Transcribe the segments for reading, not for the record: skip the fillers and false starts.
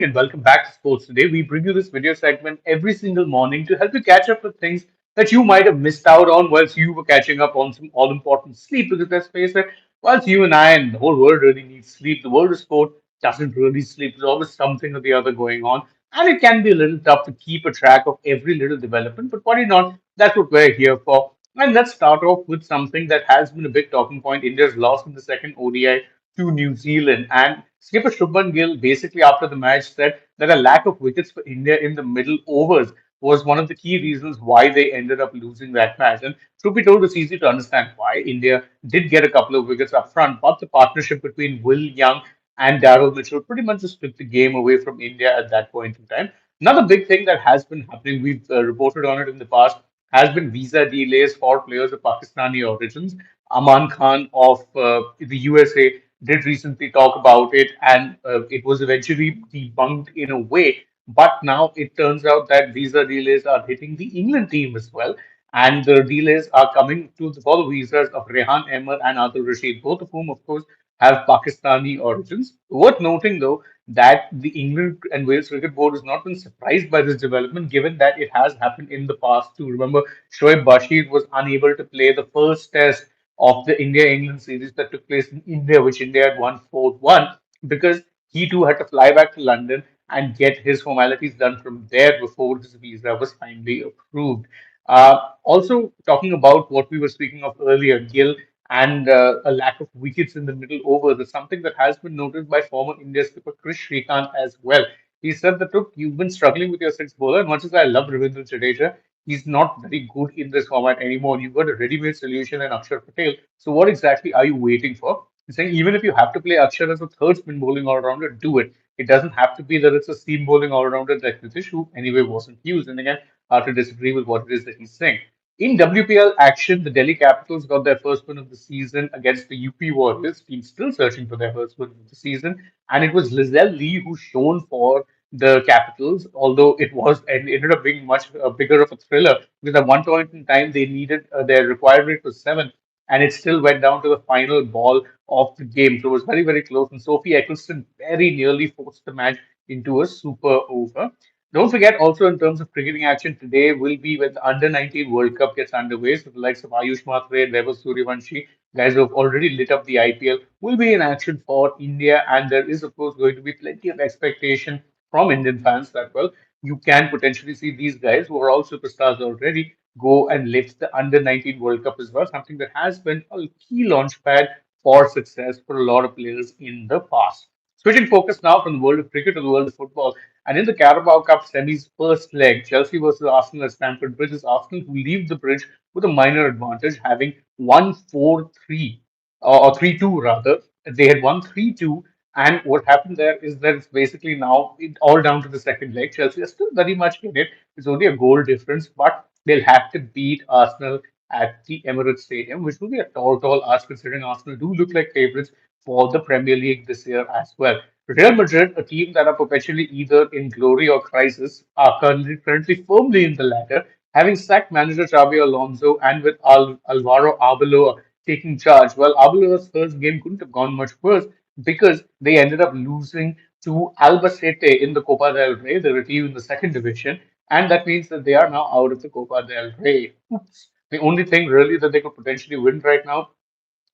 and welcome back to Sports Today. We bring you this video segment every single morning to help you catch up with things that you might have missed out on whilst you were catching up on some all important sleep. Because let's face it, whilst you and I and the whole world really needs sleep, the world of sport doesn't really sleep. There's always something or the other going on, and it can be a little tough to keep a track of every little development. But worry not, that's what we're here for. And let's start off with something that has been a big talking point. India's loss in the second ODI to New Zealand. And skipper Shubman Gill basically after the match said that a lack of wickets for India in the middle overs was one of the key reasons why they ended up losing that match. And truth be told, it's easy to understand why. India did get a couple of wickets up front, but the partnership between Will Young and Darrell Mitchell pretty much just took the game away from India at that point in time. Another big thing that has been happening, we've reported on it in the past, has been visa delays for players of Pakistani origins. Aman Khan of the USA did recently talk about it, and it was eventually debunked in a way. But now it turns out that visa delays are hitting the England team as well. And the delays are coming to for the visas of Rehan Ahmed and Adil Rashid, both of whom, of course, have Pakistani origins. Worth noting, though, that the England and Wales Cricket Board has not been surprised by this development, given that it has happened in the past too. Remember, Shoaib Bashir was unable to play the first test of the India-England series that took place in India, which India had won 4-1, because he too had to fly back to London and get his formalities done from there before his visa was finally approved. Also, talking about what we were speaking of earlier, Gill and a lack of wickets in the middle overs is something that has been noted by former India skipper Chris Shrikant as well. He said that, look, you've been struggling with your six bowler. And much as I love Ravindra Jadeja, he's not very good in this format anymore. You've got a ready-made solution in Axar Patel. So what exactly are you waiting for? He's saying even if you have to play Akshar as a third spin bowling all-rounder, do it. It doesn't have to be that it's a seam bowling all-rounder that Nitish, who anyway wasn't used. And again, I have to disagree with what it is that he's saying. In WPL action, the Delhi Capitals got their first win of the season against the UP Warriors, team still searching for their first win of the season. And it was Lizelle Lee who shone for the Capitals, although it was and ended up being much bigger of a thriller because at one point in time they needed their required rate was seven, and it still went down to the final ball of the game. So it was very, very close. And Sophie Eccleston very nearly forced the match into a super over. Don't forget, also in terms of cricketing action, today will be when the Under 19 World Cup gets underway. So the likes of Ayush Matre and Vaibhav Suryavanshi, guys who have already lit up the IPL, will be in action for India. And there is, of course, going to be plenty of expectation from Indian fans that, well, you can potentially see these guys who are all superstars already go and lift the Under 19 World Cup as well, something that has been a key launch pad for success for a lot of players in the past. Switching focus now from the world of cricket to the world of football. And in the Carabao Cup semis first leg, Chelsea versus Arsenal at Stamford Bridge, is Arsenal who leave the bridge with a minor advantage, having won 4-3 or 3-2 rather. They had won 3-2. And what happened there is that it's basically now all down to the second leg. Chelsea are still very much in it. It's only a goal difference, but they'll have to beat Arsenal at the Emirates Stadium, which will be a tall ask considering Arsenal do look like favourites for the Premier League this year as well. Real Madrid, a team that are perpetually either in glory or crisis, are currently firmly in the latter, having sacked manager Xabi Alonso and with Alvaro Arbeloa taking charge. Well, Arbeloa's first game couldn't have gone much worse because they ended up losing to Albacete in the Copa del Rey, the team in the second division, and that means that they are now out of the Copa del Rey. Oops. The only thing really that they could potentially win right now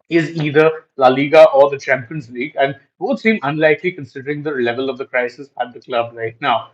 is either La Liga or the Champions League, and both seem unlikely considering the level of the crisis at the club right now.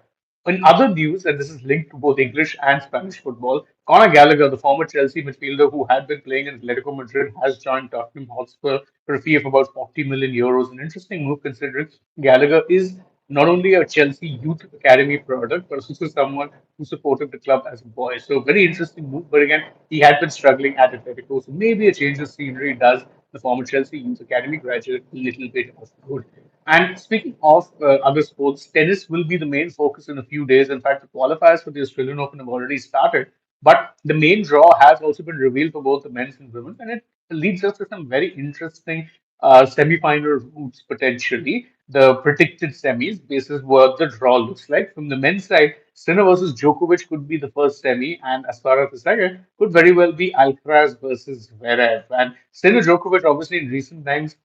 In other news, and this is linked to both English and Spanish football, Conor Gallagher, the former Chelsea midfielder who had been playing in Atletico Madrid, has joined Tottenham Hotspur for a fee of about 40 million euros. An interesting move considering Gallagher is not only a Chelsea youth academy product, but also someone who supported the club as a boy. So very interesting move. But again, he had been struggling at Atletico, so maybe a change of scenery does the former Chelsea youth academy graduate a little bit of good. And speaking of other sports, tennis will be the main focus in a few days. In fact, the qualifiers for the Australian Open have already started. But the main draw has also been revealed for both the men's and women, and it leads us to some very interesting semi-final routes potentially. The predicted semis, basis what the draw looks like. From the men's side, Sinner versus Djokovic could be the first semi, and as far as the second, could very well be Alcaraz versus Zverev. And Sinner Djokovic, obviously, in recent times,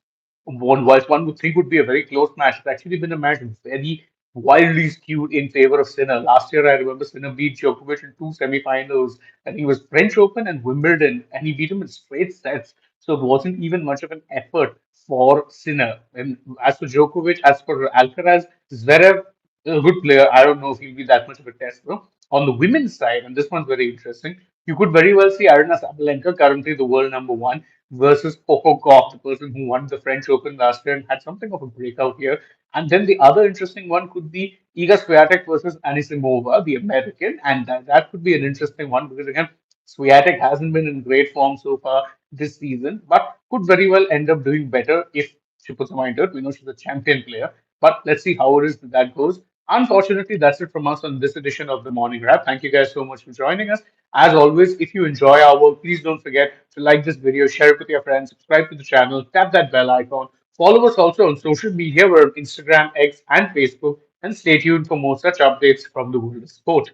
whilst one would think would be a very close match, it's actually been a match very wildly skewed in favor of Sinner. Last year, I remember Sinner beat Djokovic in two semifinals. I think it was French Open and Wimbledon, and he beat him in straight sets. So it wasn't even much of an effort for Sinner. And as for Djokovic, as for Alcaraz, Zverev, a good player. I don't know if he'll be that much of a test, though. On the women's side, and this one's very interesting, you could very well see Arina Sabalenka, currently the world number one, versus Coco Gauff, the person who won the French Open last year and had something of a breakout here. And then the other interesting one could be Iga Swiatek versus Anisimova, the American, and that could be an interesting one because again, Swiatek hasn't been in great form so far this season, but could very well end up doing better if she puts her mind to it. We know she's a champion player, but let's see how it is that goes. Unfortunately, that's it from us on this edition of the Morning Wrap. Thank you guys so much for joining us. As always, if you enjoy our work, please don't forget to like this video, share it with your friends, subscribe to the channel, tap that bell icon. Follow us also on social media. We're on Instagram, X, and Facebook. And stay tuned for more such updates from the world of sport.